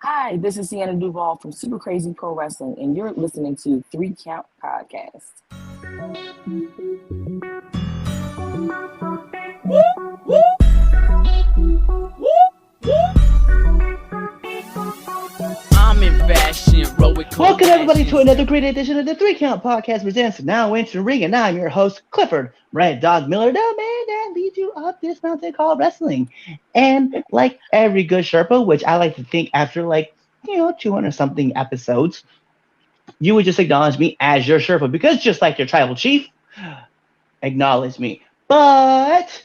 Hi, this is Sienna Duval from Super Crazy Pro Wrestling, and you're listening to Three Count Podcast. I'm in fashion, roll with Welcome everybody to another great edition of the Three Count Podcast presents Now Into the Ring, and I'm your host Clifford Red Dog Miller, the man that leads you up this mountain called wrestling. And like every good Sherpa, which I like to think after 200 something episodes, you would just acknowledge me as your Sherpa because just like your tribal chief, acknowledge me. But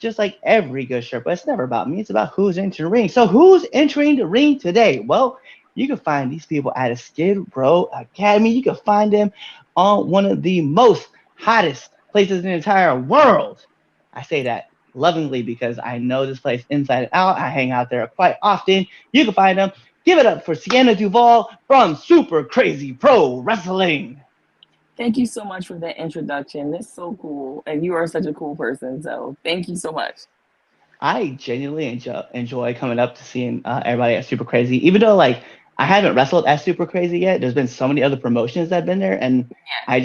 just like every good Sherpa, it's never about me. It's about who's entering the ring. So who's entering the ring today? Well, you can find these people at a Skid Row Academy. You can find them on one of the most hottest places in the entire world. I say that lovingly because I know this place inside and out. I hang out there quite often. You can find them. Give it up for Sienna Duval from Super Crazy Pro Wrestling. Thank you so much for that introduction. That's so cool, and you are such a cool person. So thank you so much. I genuinely enjoy coming up to seeing everybody at Super Crazy, even though I haven't wrestled at Super Crazy yet. There's been so many other promotions that have been there, and I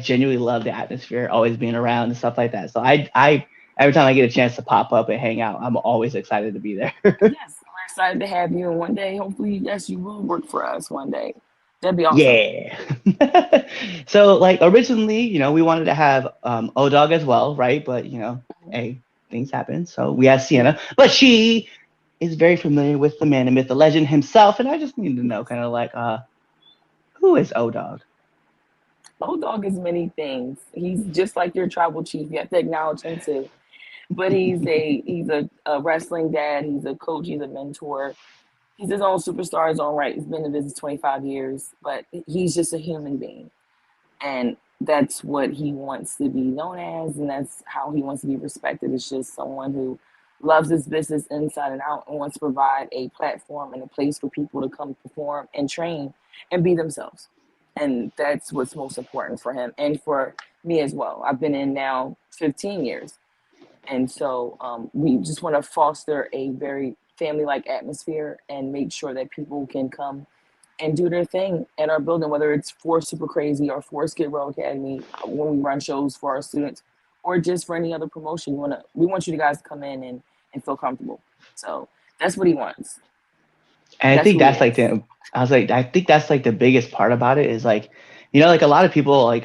genuinely love the atmosphere, always being around and stuff like that. So I every time I get a chance to pop up and hang out, I'm always excited to be there. Yes, we're excited to have you, and one day, hopefully, yes, you will work for us one day. That'd be awesome. Yeah. So originally, we wanted to have O-DOGG as well, right? But hey, things happen. So we had Sienna, but she is very familiar with the man, the myth, the legend himself, and I just need to know kind of who is O-DOGG? O-DOGG is many things. He's just like your tribal chief. You have to acknowledge him too. But he's a wrestling dad. He's a coach. He's a mentor. He's his own superstar, his own right. He's been in business 25 years, but he's just a human being. And that's what he wants to be known as, and that's how he wants to be respected. It's just someone who loves his business inside and out and wants to provide a platform and a place for people to come perform and train and be themselves. And that's what's most important for him and for me as well. I've been in now 15 years. And so we just want to foster a very family-like atmosphere and make sure that people can come and do their thing at our building, whether it's for Super Crazy or for Skid Row Academy when we run shows for our students, or just for any other promotion. We want you guys to come in and feel comfortable. So that's what he wants. And I think that's I think that's the biggest part about it is a lot of people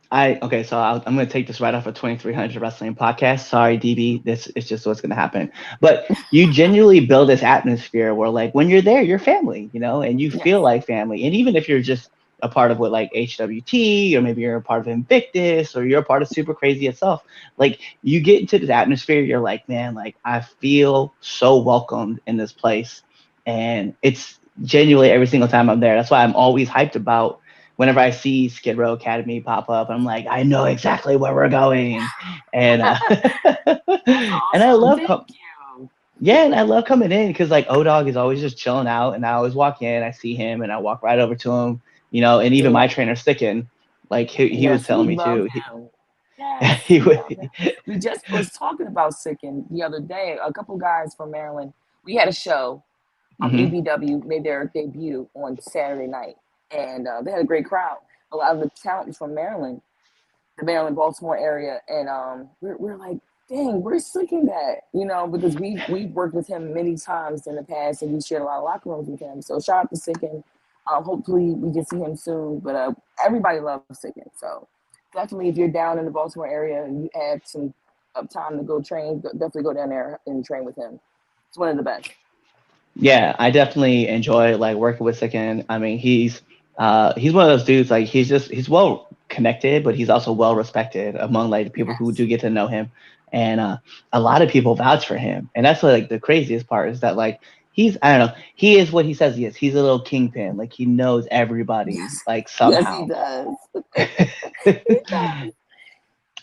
so I'm going to take this right off of 2300 Wrestling Podcast. Sorry, DB, this is just what's going to happen. But you genuinely build this atmosphere where when you're there, you're family, and you feel like family. And even if you're just a part of what HWT, or maybe you're a part of Invictus, or you're a part of Super Crazy itself, you get into this atmosphere, you're man, I feel so welcomed in this place. And it's genuinely every single time I'm there. That's why I'm always hyped about whenever I see Skid Row Academy pop up. I'm I know exactly where we're going. And and I love and I love coming in because O-DOGG is always just chilling out, and I always walk in, I see him, and I walk right over to him, and even my trainer Stickin, he was telling me too. We just was talking about Sickin the other day. A couple guys from Maryland. We had a show. ABW made their debut on Saturday night, and they had a great crowd. A lot of the talent was from Maryland, the Maryland-Baltimore area, and we're like, dang, we're Sickin that, because we've worked with him many times in the past, and we shared a lot of locker rooms with him. So shout out to Sickin. Hopefully we can see him soon, but everybody loves Sickin. So definitely, if you're down in the Baltimore area and you have some time to go train, definitely go down there and train with him. It's one of the best. Yeah, I definitely enjoy working with Sickin. I mean, he's one of those dudes. He's well connected, but he's also well respected among the people who do get to know him, and a lot of people vouch for him. And that's what the craziest part is that he's, I don't know, he is what he says he is. He's a little kingpin. He knows everybody somehow. Yes, he does.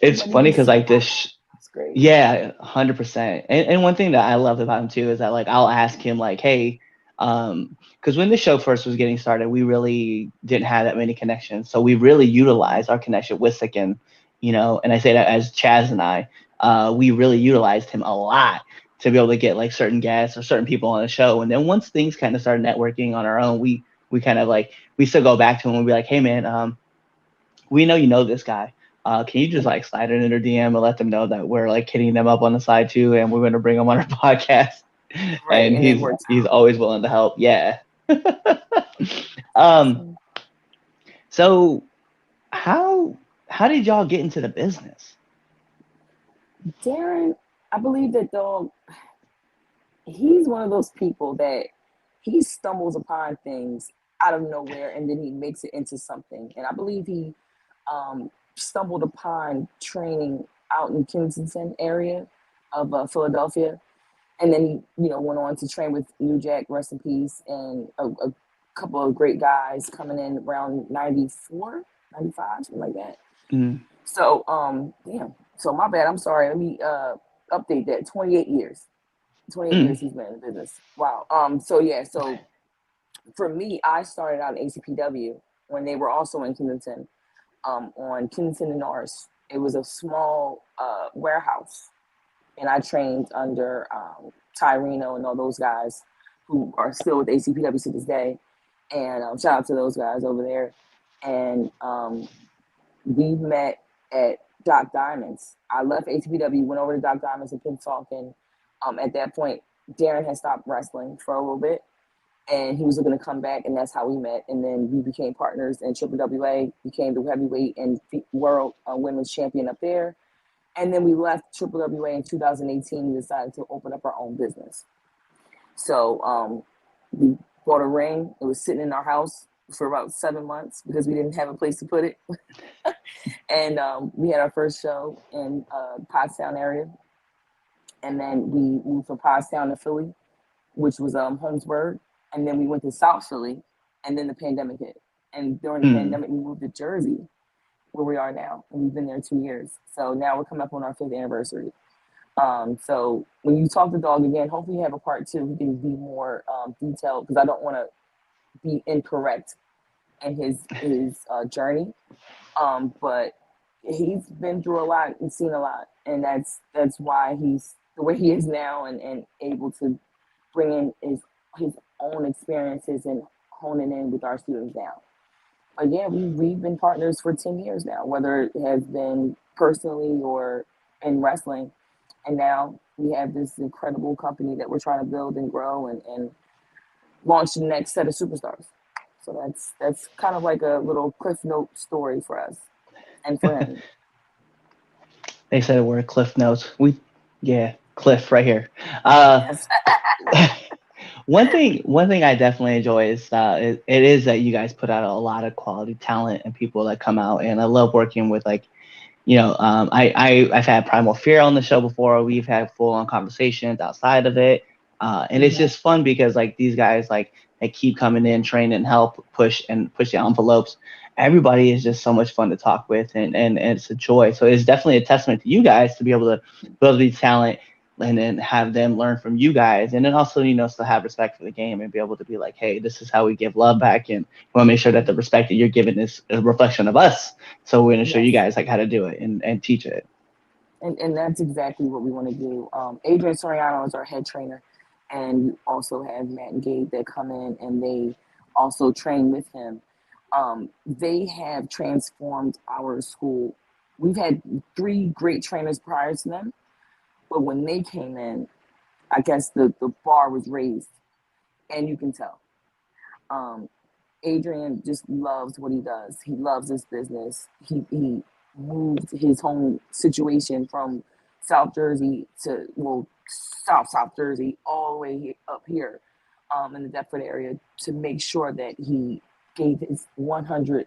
It's funny because this. Great. Yeah, 100%. And one thing that I love about him too is that I'll ask him hey, because when the show first was getting started, we really didn't have that many connections. So we really utilized our connection with Sickin, and I say that as Chaz and I, we really utilized him a lot. to be able to get like certain guests or certain people on the show. And then once things kind of started networking on our own, we kind of like we still go back to him and be like, hey man, we know this guy. Can you just like slide it in their DM and let them know that we're like hitting them up on the side too, and we're going to bring them on our podcast. Right, And and it works he's out. always willing to help. Yeah. um. Awesome. So how did y'all get into the business? Darren, I believe that though he's one of those people that he stumbles upon things out of nowhere and then he makes it into something. And I believe he stumbled upon training out in Kensington area of Philadelphia, and then he went on to train with New Jack, rest in peace, and a couple of great guys coming in around 94, 95, something like that. Mm, So damn, so my bad, I'm sorry, let me update that. 28 years, 28 mm, years he's been in the business. Wow. So yeah, so for me, I started out in ACPW when they were also in Kensington, on Kensington and Norris. It was a small warehouse, and I trained under Tyreno and all those guys who are still with ACPW to this day. And shout out to those guys over there. And we met at Doc Diamonds. I left ACPW, went over to Doc Diamonds in Pensacola. At that point, Darren had stopped wrestling for a little bit, and he was looking to come back, and that's how we met. And then we became partners in Triple WA, became the heavyweight and world women's champion up there. And then we left Triple WA in 2018 and decided to open up our own business. So we bought a ring. It was sitting in our house for about 7 months because we didn't have a place to put it. And we had our first show in Pottstown area. And then we moved from Pottstown to Philly, which was Holmesburg. And then we went to South Philly, and then the pandemic hit. And during the mm. pandemic, we moved to Jersey, where we are now. And we've been there 2 years. So now we're coming up on our 5th anniversary. So when you talk to Dog again, hopefully you have a part 2. We can be more detailed, because I don't want to be incorrect in his journey. But he's been through a lot and seen a lot, and that's why he's the way he is now, and able to bring in his own experiences and honing in with our students now. But yeah, we've been partners for 10 years now, whether it has been personally or in wrestling. And now we have this incredible company that we're trying to build and grow, and launch the next set of superstars. So that's kind of like a little cliff note story for us and for him. They said a word, cliff notes. Yeah, cliff right here. Uh, Yes. one thing I definitely enjoy is it is that you guys put out a lot of quality talent and people that come out, and I love working with like, I've had Primal Fear on the show before. We've had full on conversations outside of it, and it's Mhm. just fun because like these guys like they keep coming in, train and help push the envelopes. Everybody is just so much fun to talk with, and it's a joy. So it's definitely a testament to you guys to be able to build these talent and then have them learn from you guys, and then also still have respect for the game and be able to be like, hey, this is how we give love back, and we want to make sure that the respect that you're giving is a reflection of us. So we're going to show you Yes. guys like how to do it and teach it. And that's exactly what we want to do. Adrian Soriano is our head trainer, and we also have Matt and Gabe that come in, and they also train with him. They have transformed our school. We've had 3 great trainers prior to them, but when they came in, I guess the bar was raised, and you can tell. Um, Adrian just loves what he does. He loves his business. He moved his home situation from South Jersey to, well, South Jersey, all the way up here, in the Deptford area, to make sure that he gave his 110%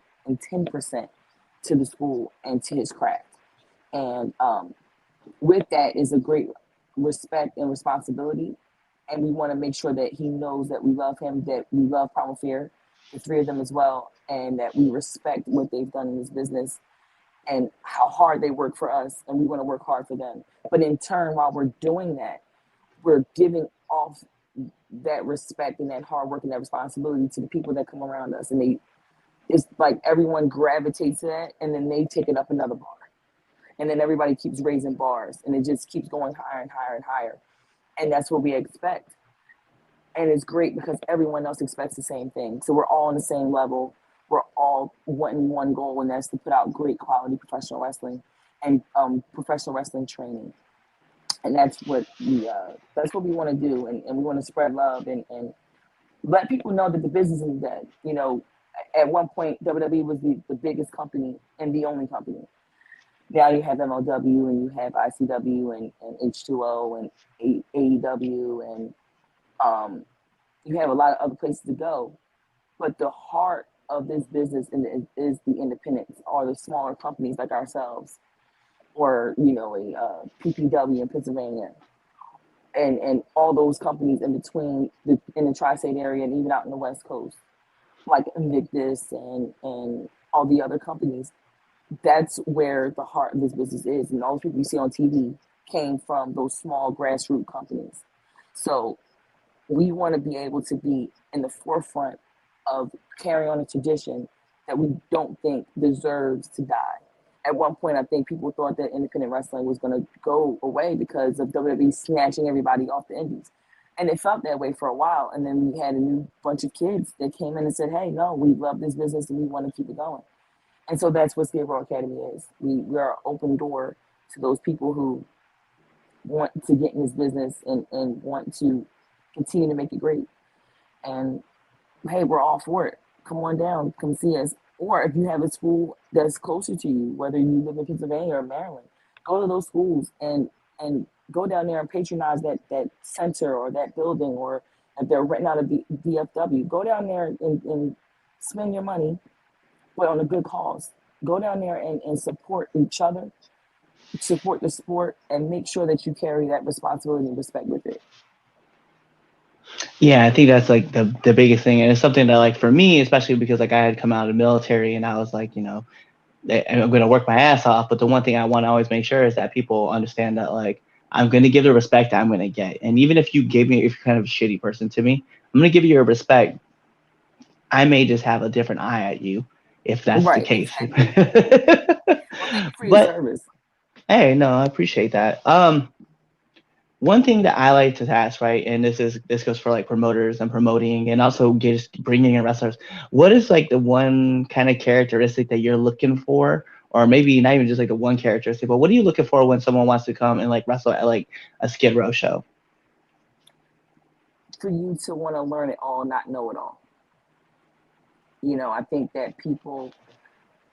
to the school and to his craft. And with that is a great respect and responsibility. And we want to make sure that he knows that we love him, that we love Primal Fear, the 3 of them as well, and that we respect what they've done in this business and how hard they work for us, and we want to work hard for them. But in turn, while we're doing that, we're giving off that respect and that hard work and that responsibility to the people that come around us. And it's like everyone gravitates to that, and then they take it up another bar. And then everybody keeps raising bars, and it just keeps going higher and higher and higher. and that's what we expect. And it's great because everyone else expects the same thing. So we're all on the same level. We're all wanting one goal, and that's to put out great quality professional wrestling and professional wrestling training. And that's what we want to do, and we want to spread love and let people know that the business is dead. You know, at one point WWE was the biggest company and the only company. Now you have MLW and you have ICW and H2O and AEW and um, you have a lot of other places to go. But the heart of this business is the independents or the smaller companies like ourselves, or you know a PPW in Pennsylvania, and all those companies in between in the tri-state area and even out in the West Coast, like Invictus and all the other companies. That's where the heart of this business is, and all the people you see on TV came from those small grassroots companies. So we want to be able to be in the forefront of carrying on a tradition that we don't think deserves to die. At one point, I think people thought that independent wrestling was going to go away because of WWE snatching everybody off the indies. And it felt that way for a while. And then we had a new bunch of kids that came in and said, hey, no, we love this business and we want to keep it going. And so that's what Skid Row Academy is. We are an open door to those people who want to get in this business and want to continue to make it great. And hey, we're all for it. Come on down, come see us. Or if you have a school that's closer to you, whether you live in Pennsylvania or Maryland, go to those schools and go down there and patronize that center or that building, or if they're renting out a DFW, go down there and spend your money, but on a good cause. Go down there and support each other, support the sport, and make sure that you carry that responsibility and respect with it. Yeah, I think that's like the biggest thing, and it's something that like for me, especially because like I had come out of the military and I was like, you know, I'm going to work my ass off, but the one thing I want to always make sure is that people understand that like I'm going to give the respect I'm going to get, and even if you gave me, if you're kind of a shitty person to me, I'm going to give you your respect. I may just have a different eye at you if that's the Right, case. exactly. Well, thank you for your But service. hey, no, I appreciate that. One thing that I like to ask, right, and this goes for like promoters and promoting, and also just bringing in wrestlers. What is like the one kind of characteristic that you're looking for, or maybe not even just like the one characteristic, but what are you looking for when someone wants to come and like wrestle at like a Skid Row show? For you to want to learn it all, not know it all. You know, I think that people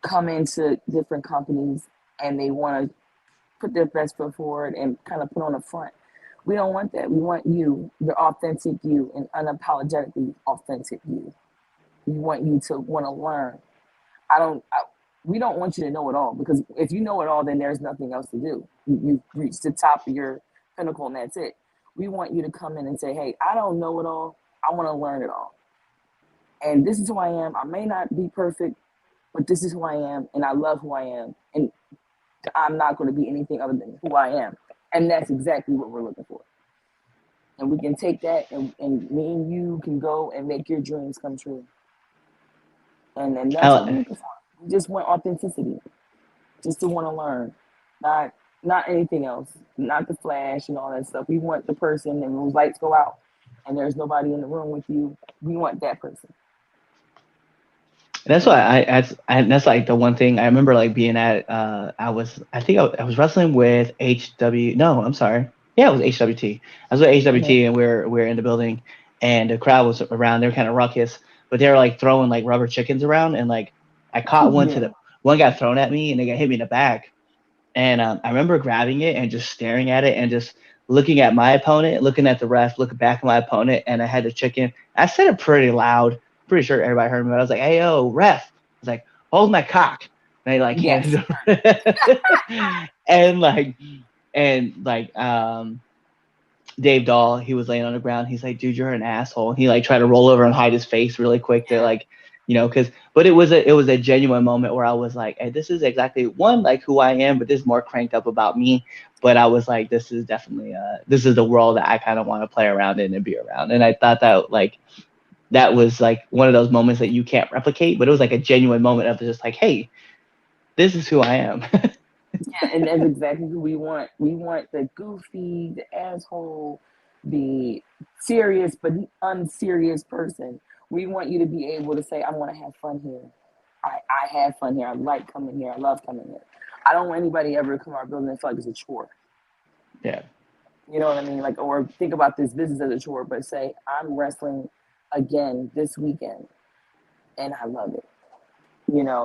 come into different companies and they want to put their best foot forward and kind of put on a front. We don't want that. We want you, your authentic you, and unapologetically authentic you. We want you to want to learn. I don't. I, we don't want you to know it all, because if you know it all, then there's nothing else to do. You've reached the top of your pinnacle, and that's it. We want you to come in and say, "Hey, I don't know it all. I want to learn it all, and this is who I am. I may not be perfect, but this is who I am, and I love who I am, and I'm not going to be anything other than who I am." And that's exactly what we're looking for. And we can take that, and me and you can go and make your dreams come true. And that's what we're I, looking for. We just want authenticity, just to want to learn, not not anything else, not the flash and all that stuff. We want the person, and those lights go out, and there's nobody in the room with you. We want that person. That's why that's like the one thing I remember like being at I think I was wrestling with HW, no, I'm sorry. Yeah, it was HWT. I was with Mm-hmm. HWT and we're in the building and the crowd was around. They were kind of ruckus, but they were like throwing like rubber chickens around, and like I caught Yeah. one got thrown at me and they got hit me in the back. And I remember grabbing it and just staring at it and just looking at my opponent, looking at the ref, looking back at my opponent, and I had the chicken. I said it pretty loud. Pretty sure everybody heard me, but I was like, "Hey, yo, ref!" I was like, "Hold my cock." And they like Yes. handed it, and Dave Dahl, he was laying on the ground. He's like, "Dude, you're an asshole." And he like tried to roll over and hide his face really quick to like, you know, because but it was a genuine moment where I was like, "Hey, this is exactly one like who I am, but this is more cranked up about me." But I was like, "This is definitely this is the world that I kind of want to play around in and be around." And I thought that like that was like one of those moments that you can't replicate, but it was like a genuine moment of just like, "Hey, this is who I am." Yeah, and that's exactly who we want. We want the goofy, the asshole, the serious but unserious person. We want you to be able to say, I want to have fun here. I have fun here. I like coming here. I love coming here. I don't want anybody ever to come to our building and feel like it's a chore. Yeah. You know what I mean? Like, or think about this business as a chore, but say, I'm wrestling again this weekend and I love it.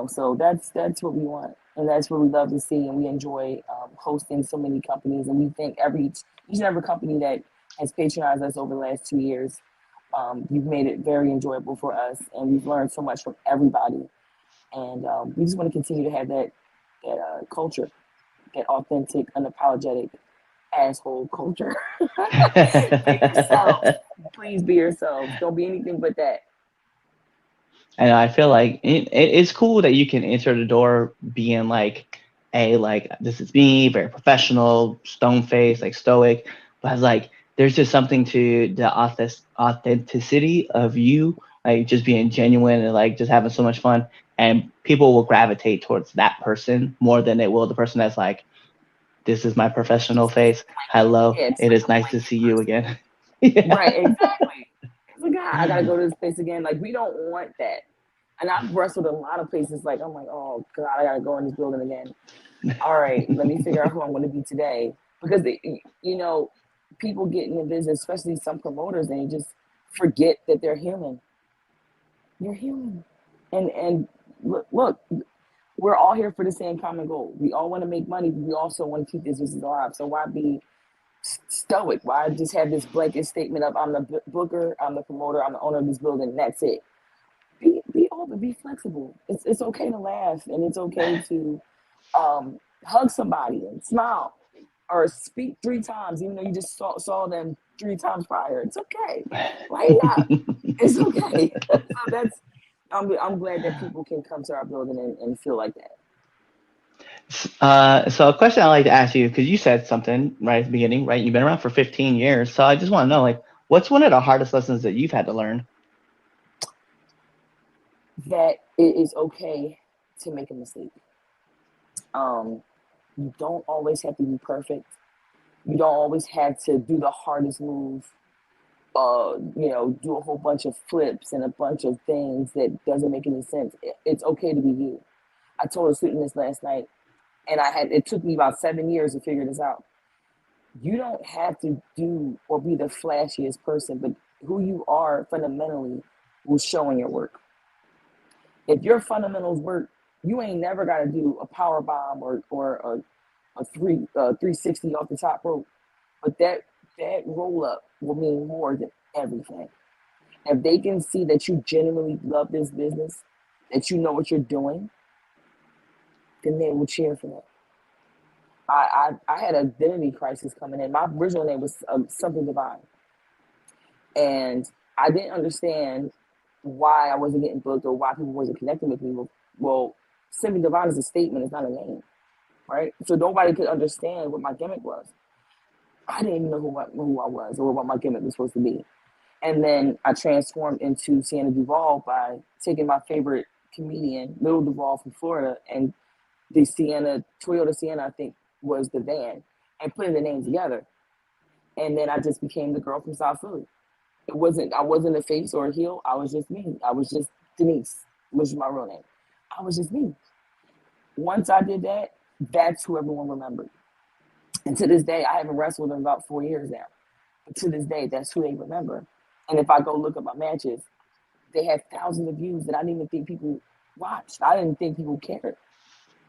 So that's what we want, and that's what we love to see, and we enjoy hosting so many companies, and we thank each and every company that has patronized us over the last 2 years. You've made it very enjoyable for us, and we've learned so much from everybody, and we just want to continue to have that culture, that authentic, unapologetic asshole culture. Be yourself, please be yourselves. Don't be anything but that. And I feel like it's cool that you can enter the door being like, hey, like this is me, very professional, stone face, like stoic. But it's like there's just something to the authenticity of you, like just being genuine and like just having so much fun. And people will gravitate towards that person more than they will the person that's like, this is my professional Just face. Hello, it's it like is a nice to see blanket you person. again. Yeah. Right, exactly. It's like, God, I gotta go to this place again. Like, we don't want that. And I've wrestled a lot of places. Like, I'm like, oh God, I gotta go in this building again. All right, let me figure out who I'm going to be today. Because people get in the business, especially some promoters, and they just forget that they're human. You're human, and look, we're all here for the same common goal. We all want to make money, but we also want to keep this business alive. So why be stoic? Why just have this blanket statement of I'm the booker, I'm the promoter, I'm the owner of this building, and that's it? Be open, be flexible. It's okay to laugh, and it's okay to hug somebody and smile, or speak 3 times, even though you just saw them 3 times prior. It's okay. Lighten up. It's okay. So that's I'm glad that people can come to our building and feel like that. So a question I like to ask you, because you said something right at the beginning, right? You've been around for 15 years. So I just want to know, like, what's one of the hardest lessons that you've had to learn? That it is okay to make a mistake. Um, you don't always have to be perfect. You don't always have to do the hardest move. Do a whole bunch of flips and a bunch of things that doesn't make any sense. It's okay to be you. I told a student this last night, and it took me about 7 years to figure this out. You don't have to do or be the flashiest person, but who you are fundamentally will show in your work. If your fundamentals work, you ain't never got to do a power bomb or a 360 off the top rope. But that roll up will mean more than everything. If they can see that you genuinely love this business, that you know what you're doing, then they will cheer for that. I had an identity crisis coming in. My original name was something divine, and I didn't understand why I wasn't getting booked or why people wasn't connecting with me. Well, something divine is a statement; it's not a name, right? So nobody could understand what my gimmick was. I didn't even know who I was or what my gimmick was supposed to be. And then I transformed into Sienna Duvall by taking my favorite comedian, Little Duvall from Florida, and the Toyota Sienna, I think, was the van, and putting the names together. And then I just became the girl from South Philly. I wasn't a face or a heel. I was just me. I was just Denise, which is my real name. I was just me. Once I did that, that's who everyone remembered. And to this day, I haven't wrestled in about 4 years now. But to this day, that's who they remember. And if I go look at my matches, they have thousands of views that I didn't even think people watched. I didn't think people cared,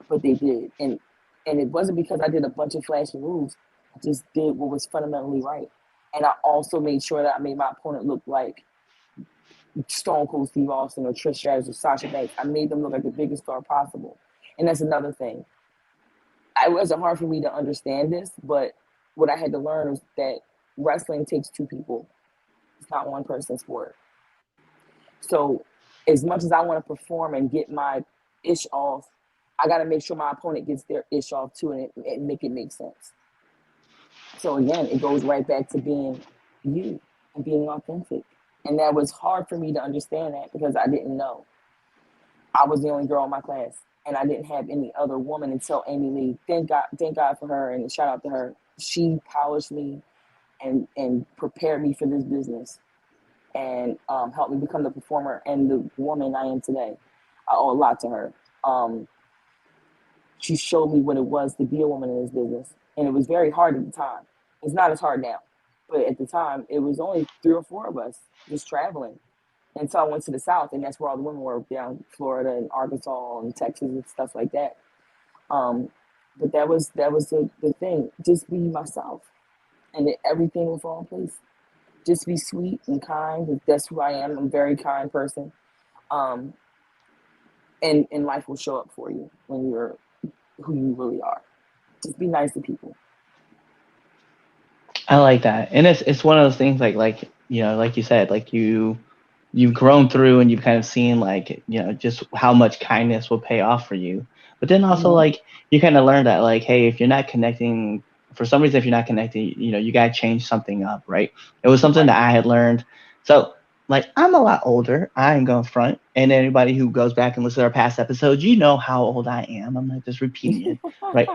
but they did. And it wasn't because I did a bunch of flashy moves. I just did what was fundamentally right. And I also made sure that I made my opponent look like Stone Cold Steve Austin or Trish Stratus or Sasha Banks. I made them look like the biggest star possible. And that's another thing. It wasn't hard for me to understand this, but what I had to learn was that wrestling takes 2 people. It's not one person's sport. So as much as I want to perform and get my ish off, I got to make sure my opponent gets their ish off too, and make it make sense. So again, it goes right back to being you and being authentic. And that was hard for me to understand that because I didn't know. I was the only girl in my class, and I didn't have any other woman until Amy Lee. Thank God for her, and shout out to her. She polished me and prepared me for this business and helped me become the performer and the woman I am today. I owe a lot to her. Um, she showed me what it was to be a woman in this business, and it was very hard at the time. It's not as hard now, but at the time, it was only three or four of us just traveling until I went to the South, and that's where all the women were down Florida and Arkansas and Texas and stuff like that. Um, but that was the thing. Just be myself, and everything will fall in place. Just be sweet and kind. That's who I am. I'm a very kind person. Um, and life will show up for you when you're who you really are. Just be nice to people. I like that, and it's one of those things like like you said, like you've grown through and you've kind of seen like just how much kindness will pay off for you. But then also Hmm. like you kind of learn that like, hey, if you're not connecting for some reason, if you're not connecting, you gotta change something up, right? It was something Right. that I had learned. So like I'm a lot older. I ain't going front, and anybody who goes back and listens to our past episodes, you know how old I am. I'm not just repeating it, right?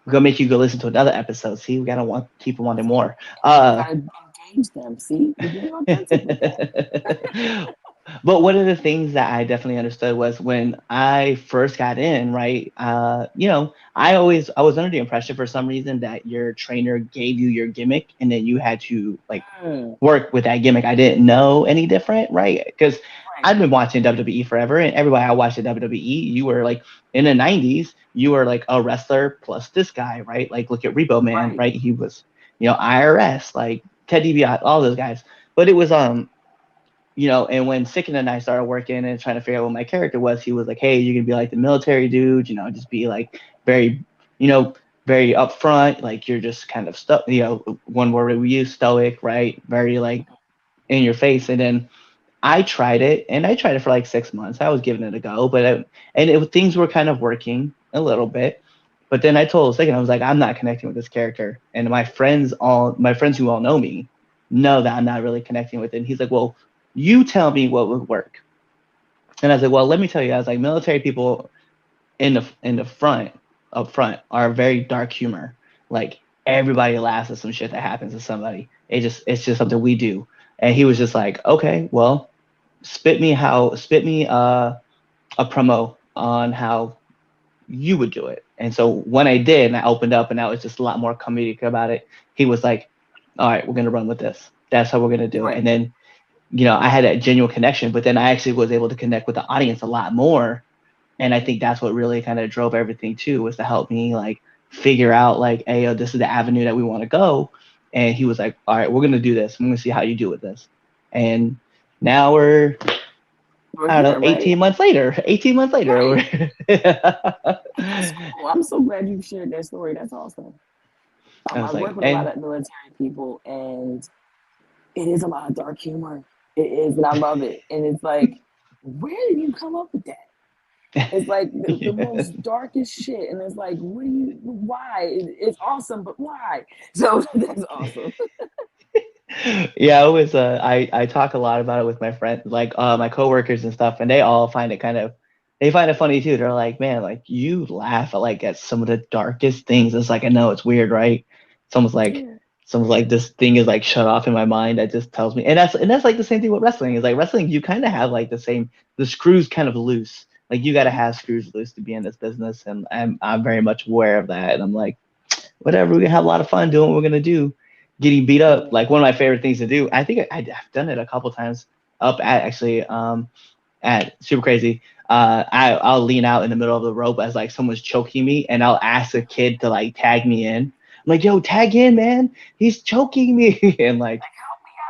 We're gonna make you go listen to another episode. See, we gotta want keep wanting more. Uh, Gotta engage them. See, we're being authentic with that. but one of the things that I definitely understood was when I first got in, right? I was under the impression for some reason that your trainer gave you your gimmick and then you had to like Mm, work with that gimmick. I didn't know any different, right? Because right. I've been watching WWE forever, and everybody I watched at WWE, you were like in the '90s, you were like a wrestler plus this guy, right? Like look at Rebo Man, Right. right? He was, IRS, like Ted DiBiase, all those guys. But it was and when Sicken and I started working and trying to figure out what my character was, he was like, "Hey, you can be like the military dude, just be like very, you know, very upfront, like you're just kind of stuck, one word we use, stoic, right? Very like in your face." And then I tried it, and I tried it for like 6 months. I was giving it a go, things were kind of working a little bit. But then I told Sicken, I was like, I'm not connecting with this character, and my friends who all know me, know that I'm not really connecting with it. And he's like, well, you tell me what would work. And I was like, well, let me tell you. I was like, military people in the front up front are very dark humor. Like everybody laughs at some shit that happens to somebody. It's just something we do. And he was just like, okay, well, spit me a promo on how you would do it. And so when I did, and I opened up, and I was just a lot more comedic about it, he was like, all right, we're gonna run with this. That's how we're gonna do it. Right. And then I had that genuine connection, but then I actually was able to connect with the audience a lot more. And I think that's what really kind of drove everything too, was to help me like figure out like, hey, yo, this is the avenue that we want to go. And he was like, all right, we're gonna do this. I'm gonna see how you do with this. And now we're, We're I don't know, here, right? 18 months later. Right. That's cool. I'm so glad you shared that story. That's awesome. I I was work like, with a lot and of military people, and it is a lot of dark humor. It is, and I love it. And it's like, where did you come up with that? It's like the yeah. most darkest shit, and it's like, what do you? Why? It's awesome, but why? So that's awesome. Yeah, it was I talk a lot about it with my friends, like my coworkers and stuff, and they all find it they find it funny too. They're like, man, like you laugh at some of the darkest things. It's like, I know it's weird, right? Someone's like Yeah. someone's like, this thing is like shut off in my mind that just tells me, and that's like the same thing with wrestling. Is like wrestling, you kind of have like the screws kind of loose. Like you got to have screws loose to be in this business, and I'm very much aware of that. And I'm like, whatever, we're gonna have a lot of fun doing what we're gonna do. Getting beat up, Yeah. like one of my favorite things to do. I think I've done it a couple times up at actually at Super Crazy. I'll lean out in the middle of the rope as like someone's choking me, and I'll ask a kid to like tag me in. I'm like, yo, tag in, man. He's choking me, and like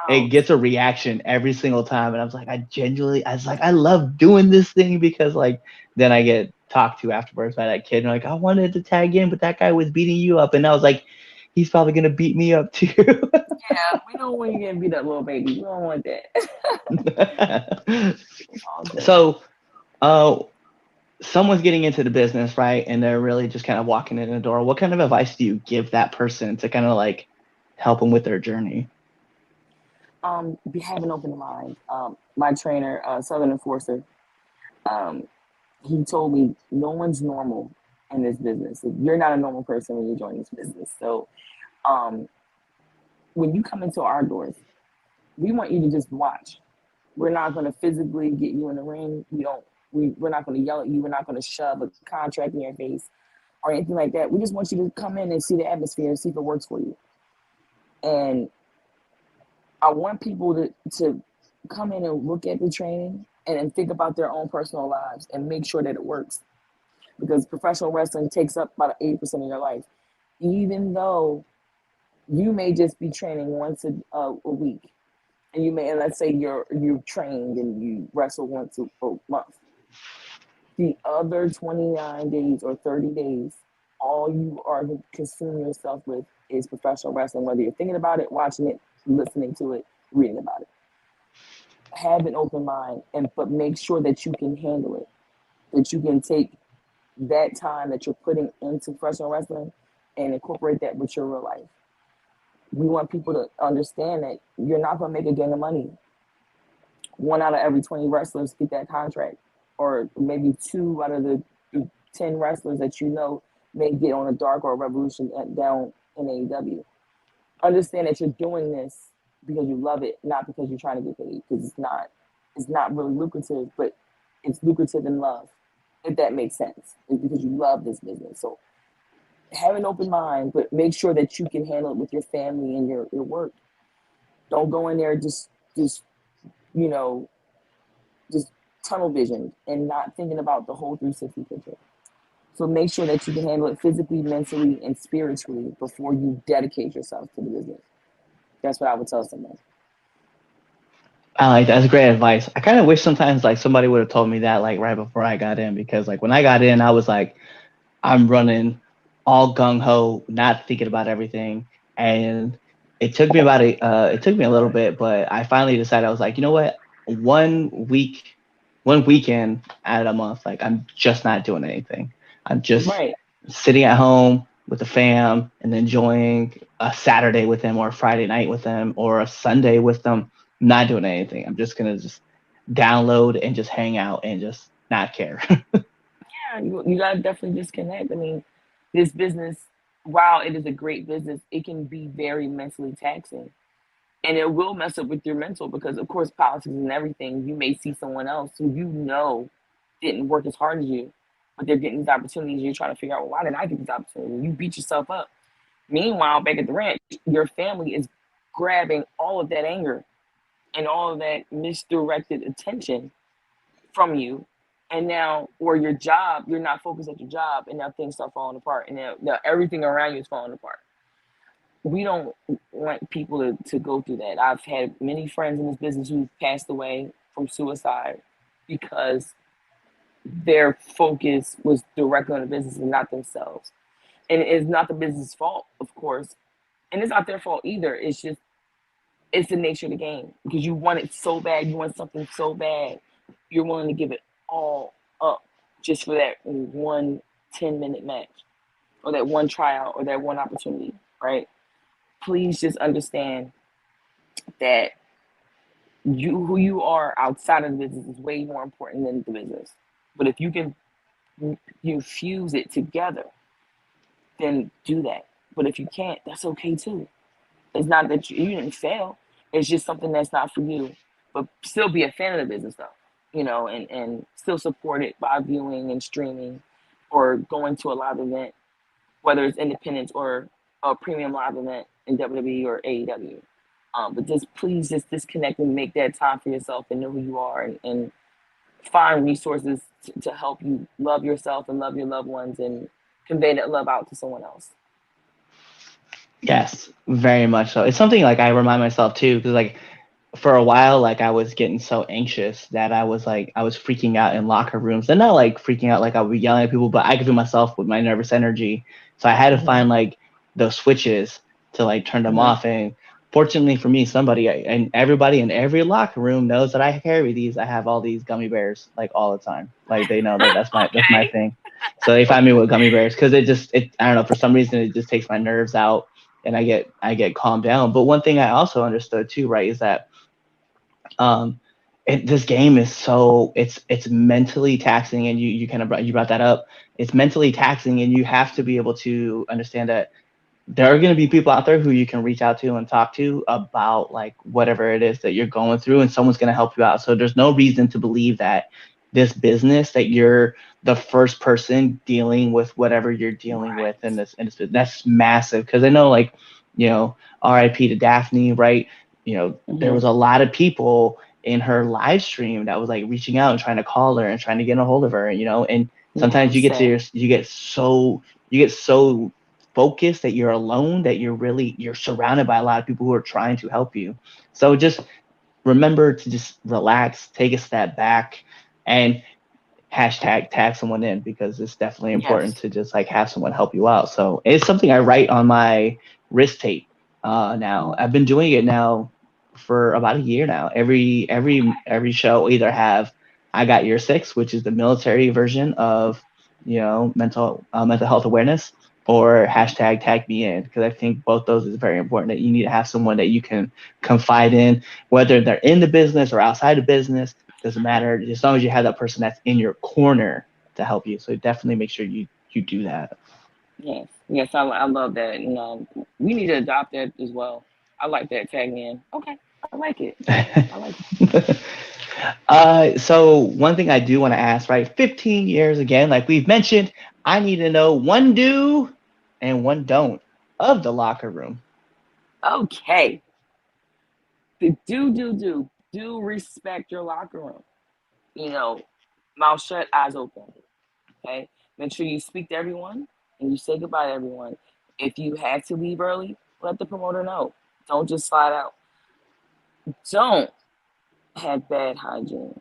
it Out. gets a reaction every single time. And I was like, I love doing this thing because like then I get talked to afterwards by that kid. And like, I wanted to tag in, but that guy was beating you up. And I was like, he's probably gonna beat me up too. Yeah, we don't want you getting beat up, little baby. We don't want that. It's all good. So uh someone's getting into the business, right? And they're really just kind of walking in the door. What kind of advice do you give that person to kind of like help them with their journey? Be have an open mind. My trainer, Southern Enforcer, um, he told me no one's normal in this business. You're not a normal person when you join this business. So um, when you come into our doors, we want you to just watch. We're not going to physically get you in the ring. We're not going to yell at you. We're not going to shove a contract in your face or anything like that. We just want you to come in and see the atmosphere and see if it works for you. And I want people to come in and look at the training and think about their own personal lives and make sure that it works. Because professional wrestling takes up about 80% of your life. Even though you may just be training once a week, and let's say you've trained and you wrestle once a month. The other 29 days or 30 days, all you are consuming yourself with is professional wrestling, whether you're thinking about it, watching it, listening to it, reading about it. Have an open mind, but make sure that you can handle it, that you can take that time that you're putting into professional wrestling and incorporate that with your real life. We want people to understand that you're not going to make a gang of money. 1 out of every 20 wrestlers get that contract, or maybe 2 out of the 10 wrestlers that you know may get on a Dark or a Revolution down in AEW. Understand that you're doing this because you love it, not because you're trying to get paid. Because it's not really lucrative, but it's lucrative in love, if that makes sense. It's because you love this business. So have an open mind, but make sure that you can handle it with your family and your work. Don't go in there just you know, just tunnel vision and not thinking about the whole 360 picture. So make sure that you can handle it physically, mentally, and spiritually before you dedicate yourself to the business. That's what I would tell someone. I like that's great advice. I kind of wish sometimes like somebody would have told me that like right before I got in, because like when I got in, I was like, I'm running all gung ho, not thinking about everything, and it took me a little bit, but I finally decided. I was like, you know what, 1 week, 1 weekend out of a month, like I'm just not doing anything. I'm just Right. sitting at home with the fam and enjoying a Saturday with them or a Friday night with them or a Sunday with them. Not doing anything. I'm just gonna just download and just hang out and just not care. Yeah, you got to definitely disconnect. I mean, this business, while it is a great business, it can be very mentally taxing. And it will mess up with your mental because, of course, politics and everything, you may see someone else who you know didn't work as hard as you, but they're getting these opportunities. You're trying to figure out, well, why did I get this opportunity? You beat yourself up. Meanwhile, back at the ranch, your family is grabbing all of that anger and all of that misdirected attention from you. And now, or your job, you're not focused at your job, and now things start falling apart, and now everything around you is falling apart. We don't want people to go through that. I've had many friends in this business who passed away from suicide because their focus was directly on the business and not themselves. And it's not the business' fault, of course, and it's not their fault either. It's the nature of the game because you want it so bad, you want something so bad, you're willing to give it all up just for that one 10-minute match or that one tryout or that one opportunity, right? Please just understand that who you are outside of the business is way more important than the business. But if you can fuse it together, then do that. But if you can't, that's okay too. It's not that you didn't fail. It's just something that's not for you. But still be a fan of the business though, and still support it by viewing and streaming or going to a live event, whether it's independence or a premium live event in WWE or AEW. But just please just disconnect and make that time for yourself and know who you are and find resources to help you love yourself and love your loved ones and convey that love out to someone else. Yes, very much so. It's something like I remind myself too, because like for a while, like I was getting so anxious that I was freaking out in locker rooms, and not like freaking out like I would be yelling at people, but I could feel myself with my nervous energy. So I had to Mm-hmm. find like those switches to like turn them Mm-hmm. off. And fortunately for me, somebody and everybody in every locker room knows that I carry these. I have all these gummy bears like all the time. Like they know that that's my Okay. thing. So they find me with gummy bears because it I don't know, for some reason it just takes my nerves out and I get calmed down. But one thing I also understood too, right, is that um this game is so it's mentally taxing, and you kind of brought that up. It's mentally taxing, and you have to be able to understand that there are going to be people out there who you can reach out to and talk to about like whatever it is that you're going through, and someone's going to help you out. So there's no reason to believe that this business that you're the first person dealing with whatever you're dealing Right. with in this that's massive. Because I know, like, you know, RIP to Daphne, right? You know, there Mm-hmm. was a lot of people in her live stream that was like reaching out and trying to call her and trying to get a hold of her, you know. And Yeah, sometimes it's sad. you get so focused that you're alone, that you're surrounded by a lot of people who are trying to help you. So just remember to just relax, take a step back, and hashtag tag someone in, because it's definitely important Yes. to just like have someone help you out. So it's something I write on my wrist tape. Now Mm-hmm. I've been doing it now for about a year now. Every show either have I got your six, which is the military version of, you know, mental health awareness, or hashtag tag me in, because I think both those is very important, that you need to have someone that you can confide in, whether they're in the business or outside of business. Doesn't matter, as long as you have that person that's in your corner to help you. So definitely make sure you do that. Yes. Yes, I love that. And we need to adopt that as well. I like that tag man. Okay. I like it. I like it. So one thing I do want to ask, right? 15 years again, like we've mentioned, I need to know one do and one don't of the locker room. Okay. The do respect your locker room. You know, mouth shut, eyes open. Okay. Make sure you speak to everyone and you say goodbye to everyone. If you had to leave early, let the promoter know. Don't just slide out. Don't have bad hygiene.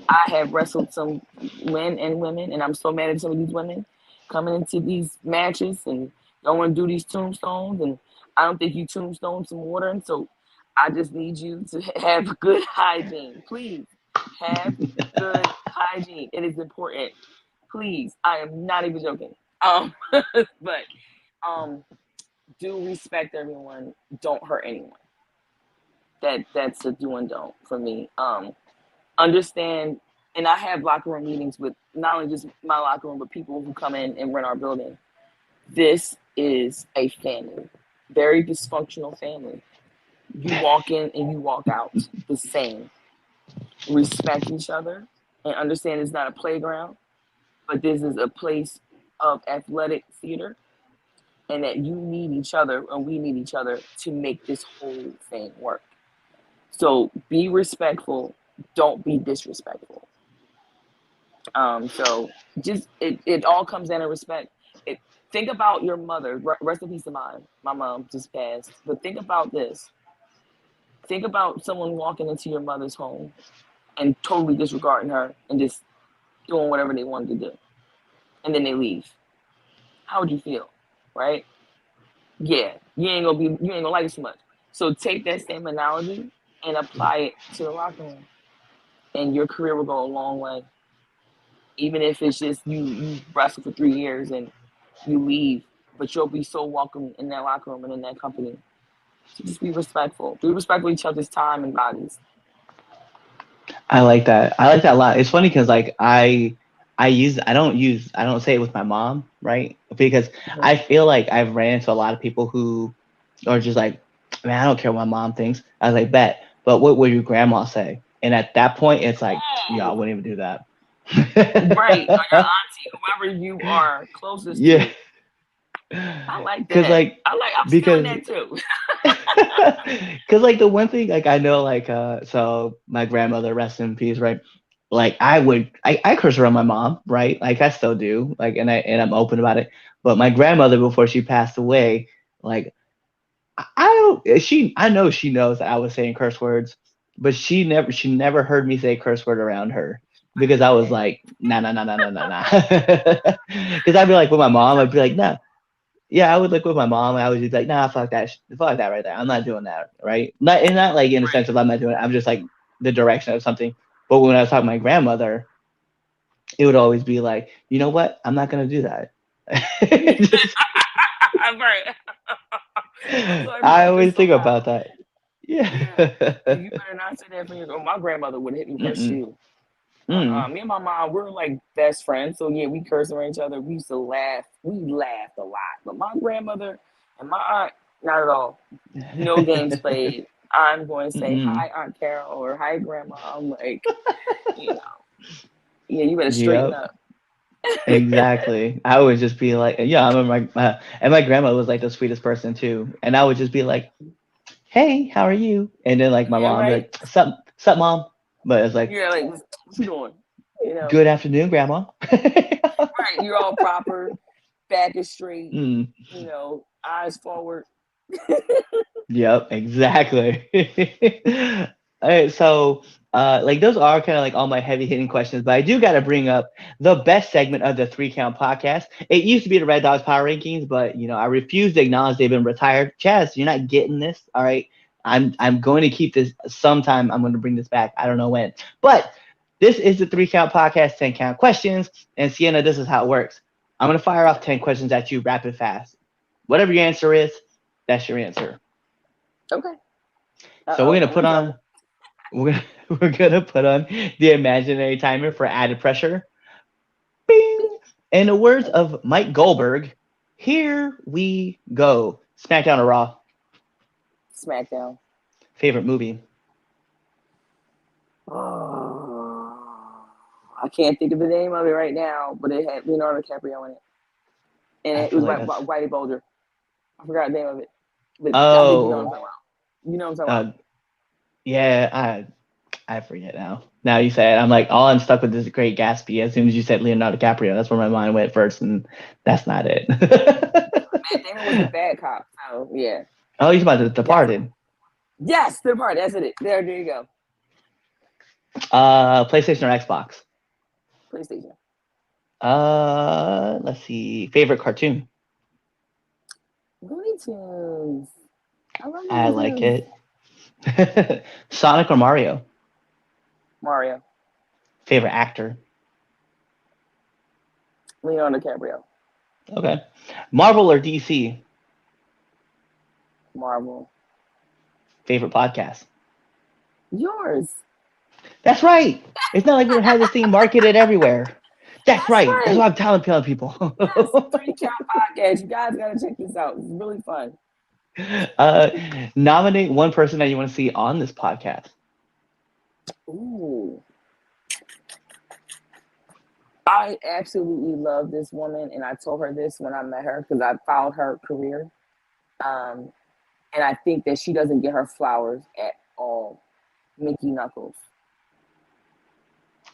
I have wrestled some men and women, and I'm so mad at some of these women coming into these matches and don't want to do these tombstones. And I don't think you tombstone some water. And so I just need you to have good hygiene. Please have good hygiene. It is important. Please, I am not even joking. But um, do respect everyone. Don't hurt anyone. That's a do and don't for me. Understand, and I have locker room meetings with not only just my locker room, but people who come in and rent our building. This is a family, very dysfunctional family. You walk in and you walk out the same. Respect each other and understand it's not a playground, but this is a place of athletic theater, and that you need each other and we need each other to make this whole thing work. So be respectful, don't be disrespectful. So just it all comes down to respect. It, think about your mother. Rest in peace of mine. My mom just passed. But think about this. Think about someone walking into your mother's home and totally disregarding her and just doing whatever they wanted to do, and then they leave. How would you feel, right? Yeah, you ain't gonna like it too much. So take that same analogy and apply it to the locker room, and your career will go a long way. Even if it's just you wrestle for 3 years and you leave, but you'll be so welcome in that locker room and in that company. So just be respectful. Be respectful of each other's time and bodies. I like that. I like that a lot. It's funny because like I don't say it with my mom, right? Because Mhm. I feel like I've ran into a lot of people who are just like, man, I don't care what my mom thinks. I was like, bet, but what will your grandma say? And at that point, it's like, yeah, I Oh, wouldn't even do that. right. Or your auntie, whoever you are closest Yeah, to. I like because that. like I'm stealing because that too. because like the one thing like I know like so my grandmother, rest in peace, right? Like I curse around my mom, right? Like I still do, like, and I'm open about it. But my grandmother, before she passed away, like I don't she I know she knows that I was saying curse words, but she never heard me say curse word around her, because I was like nah nah nah nah nah nah nah. Because I'd be like with my You mom, I'd tough be like kid. nah. Yeah, I would look with my mom, and I would just be like, nah, fuck that right there. I'm not doing that, right? Not like in the sense of I'm not doing it. I'm just like the direction of something. But when I was talking to my grandmother, it would always be like, you know what? I'm not gonna do that. Just, Right. So I everything is always so think about loud. that. Yeah. Yeah. You better not say that for your. Oh, my grandmother would hit me with her Mm-mm. shoe. Mm. Me and my mom, we're like best friends. So yeah, we curse around each other. We used to laugh. We laughed a lot. But my grandmother and my aunt, not at all. No games played. I'm going to say Mm-mm. hi, Aunt Carol, or hi, Grandma. I'm like, you know, yeah, you better straighten Yep. up. Exactly. I would just be like, yeah, I remember and my grandma was like the sweetest person too. And I would just be like, hey, how are you? And then like my Yeah, mom would be right. like, sup, mom? But it's like, You're like, what you doing? You know, good afternoon, grandma. right? You're all proper, back is straight. Mm, You know, eyes forward. yep, exactly. All right, so like those are kind of like all my heavy hitting questions, but I do got to bring up the best segment of the Three Count podcast. It used to be the Red Dogs Power Rankings, but you know I refuse to acknowledge they've been retired. Chaz, you're not getting this. All right, I'm going to keep this sometime. I'm going to bring this back. I don't know when, but this is the Three Count podcast, 10 count questions, and Sienna, this is how it works. I'm going to fire off 10 questions at you rapid fast. Whatever your answer is, that's your answer. Okay. So we're gonna I'm put in trouble. on we're gonna put on the imaginary timer for added pressure. Bing! In the words of Mike Goldberg, here we go. SmackDown or Raw? SmackDown. Favorite movie? Oh, I can't think of the name of it right now, but it had Leonardo DiCaprio in it, and I it was feel like by that's Whitey Bulger. I forgot the name of it, but I think you know what I'm oh talking about. You know what I'm talking uh yeah, I forget now. Now you say it, I'm like, oh, I'm stuck with this Great Gatsby. As soon as you said Leonardo DiCaprio, that's where my mind went first, and that's not it. Matt Damon was the bad cop. So yeah, Oh, you're about The definitely. Departed. Yes, the part. That's it. There you go. PlayStation or Xbox? PlayStation. Let's see. Favorite cartoon? Looney Tunes. I love I Looney like Tunes. it. Sonic or Mario? Mario. Favorite actor? Leonardo DiCaprio. Okay. Marvel or DC? Marvel. Favorite podcast? Yours. That's right. It's not like we don't have this thing marketed everywhere. That's That's right. That's right. what I'm telling people. Yes, Three Count Podcast. You guys gotta check this out. It's really fun. uh, nominate one person that you want to see on this podcast. Ooh. I absolutely love this woman, and I told her this when I met her because I followed her career. Um, and I think that she doesn't get her flowers at all. Mickey Knuckles.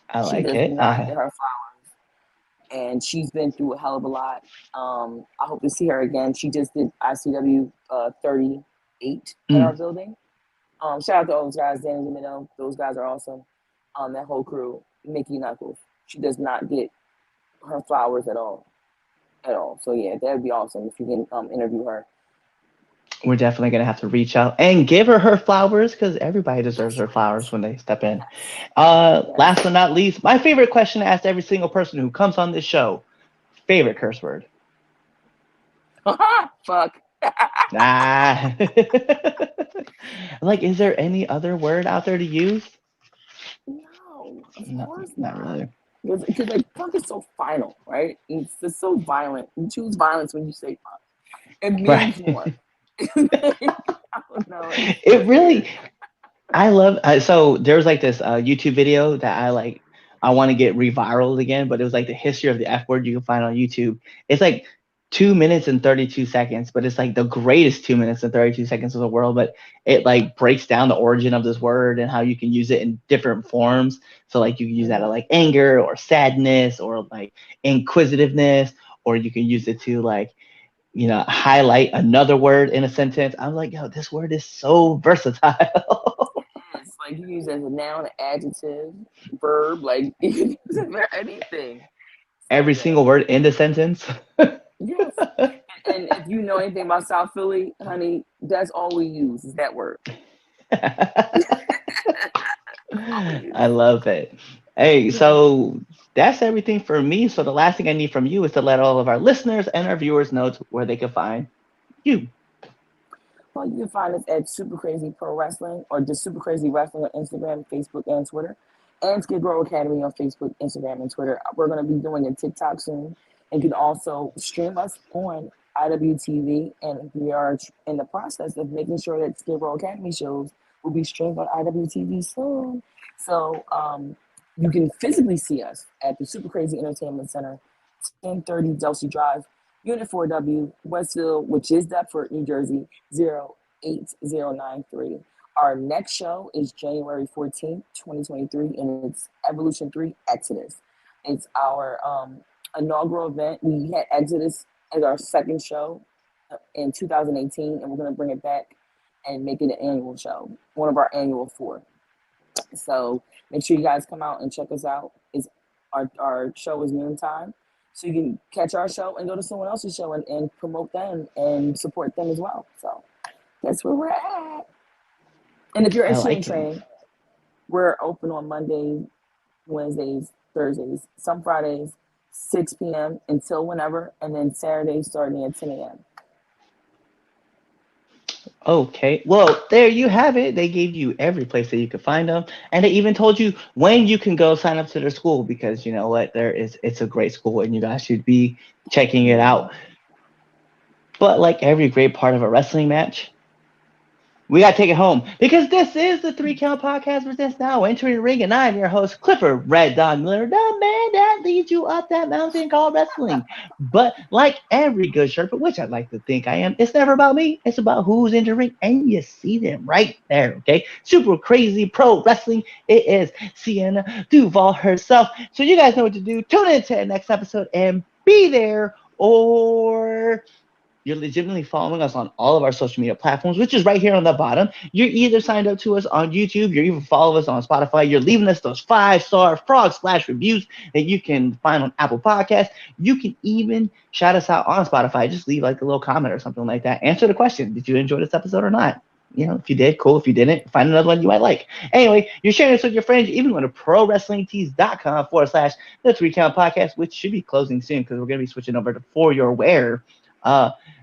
I She like does it. not get her flowers, and she's been through a hell of a lot. I hope to see her again. She just did ICW 38 at our Mm. building. Shout out to all those guys, Danny DeMino. Those guys are awesome. That whole crew. Mickey Knuckles. She does not get her flowers at all. At all. So yeah, that'd be awesome if you can interview her. We're definitely gonna have to reach out and give her flowers because everybody deserves her flowers when they step in. Yes. Last but not least, my favorite question to ask every single person who comes on this show: favorite curse word? Fuck. Ah. Like, is there any other word out there to use? No, of No, course not not. really. Because like fuck is so final, right? It's just so violent. You choose violence when you say fuck. It means more. Right. I don't know. It's It just weird. really, I love, so there's like this YouTube video that I want to get reviraled again, but it was like the history of the F word you can find on YouTube. It's like 2 minutes and 32 seconds, but it's like the greatest 2 minutes and 32 seconds of the world. But it like breaks down the origin of this word and how you can use it in different forms. So like you can use that to like anger or sadness or like inquisitiveness, or you can use it to like, highlight another word in a sentence. I'm like, yo, this word is so versatile. It's like you use it as a noun, adjective, verb, like you can use it for anything. So Every yeah. single word in the sentence. Yes. And if you know anything about South Philly, honey, that's all we use is that word. All we use. I love it. Hey, so that's everything for me. So the last thing I need from you is to let all of our listeners and our viewers know where they can find you. Well, you can find us at Super Crazy Pro Wrestling or just Super Crazy Wrestling on Instagram, Facebook, and Twitter. and Skid Row Academy on Facebook, Instagram, and Twitter. We're going to be doing a TikTok soon, and you can also stream us on IWTV. And we are in the process of making sure that Skid Row Academy shows will be streamed on IWTV soon. So you can physically see us at the Super Crazy Entertainment Center, 1030 Delsey Drive, Unit 4W, Westfield, which is Deptford, New Jersey, 08093. Our next show is January 14th, 2023, and it's Evolution 3 Exodus. It's our inaugural event. We had Exodus as our second show in 2018, and we're going to bring it back and make it an annual show, one of our annual 4. So make sure you guys come out and check us out. Our show is noontime, so you can catch our show and go to someone else's show and promote them and support them as well. So that's where we're at. And if you're interested in training, we're open on Mondays, Wednesdays, Thursdays, some Fridays, 6 p.m. until whenever, and then Saturdays starting at 10 a.m. Okay, well, there you have it. They gave you every place that you could find them, and they even told you when you can go sign up to their school, because you know what, it's a great school and you guys should be checking it out. But like every great part of a wrestling match, we got to take it home, because this is the 3 Count Podcast presents Now Entering the Ring, and I'm your host, Clifford Red Dog Miller, the man that leads you up that mountain called wrestling. But like every good Sherpa, which I'd like to think I am, it's never about me. It's about who's in the ring, and you see them right there, okay? Super Crazy Pro Wrestling. It is Sienna Duval herself. So you guys know what to do. Tune in to the next episode and be there, or you're legitimately following us on all of our social media platforms, which is right here on the bottom. You're either signed up to us on YouTube, you're even following us on Spotify, you're leaving us those 5-star frog splash reviews that you can find on Apple Podcasts. You can even shout us out on Spotify. Just leave like a little comment or something like that. Answer the question: did you enjoy this episode or not? You know, if you did, cool. If you didn't, find another one you might like. Anyway, you're sharing this with your friends. You even go to prowrestlingtees.com/the 3 Count Podcast, which should be closing soon because we're going to be switching over to For Your Wear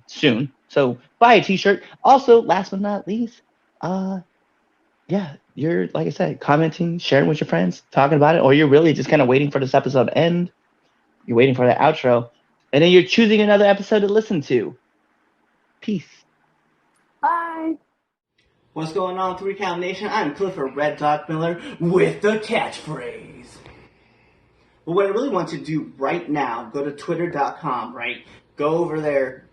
soon. So buy a t-shirt. Also, last but not least, yeah, you're, like I said, commenting, sharing with your friends, talking about it, or you're really just kind of waiting for this episode to end. You're waiting for the outro, and then you're choosing another episode to listen to. Peace. Bye. What's going on, 3 Count Nation? I'm Clifford Red Dog Miller with the catchphrase. But what I really want to do right now, go to twitter.com, right? Go over there,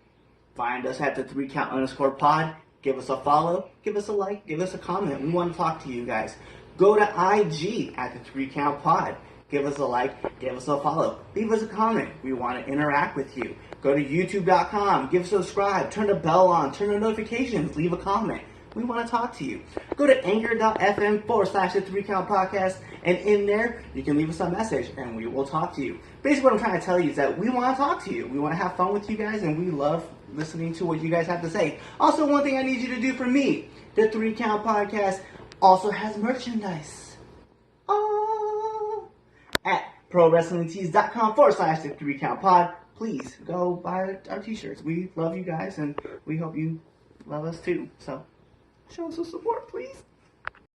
find us at the 3count_pod, give us a follow, give us a like, give us a comment. We want to talk to you guys. Go to IG at the 3 Count Pod, give us a like, give us a follow, leave us a comment. We want to interact with you. Go to youtube.com, give a subscribe, turn the bell on, turn the notifications, leave a comment. We want to talk to you. Go to anchor.fm/the 3 Count Podcast, and in there, you can leave us a message, and we will talk to you. Basically, what I'm trying to tell you is that we want to talk to you. We want to have fun with you guys, and we love listening to what you guys have to say. Also, one thing I need you to do for me, the 3 Count Podcast also has merchandise. Oh! At prowrestlingtees.com/the 3 Count Pod. Please go buy our t-shirts. We love you guys, and we hope you love us too. So show us some support, please.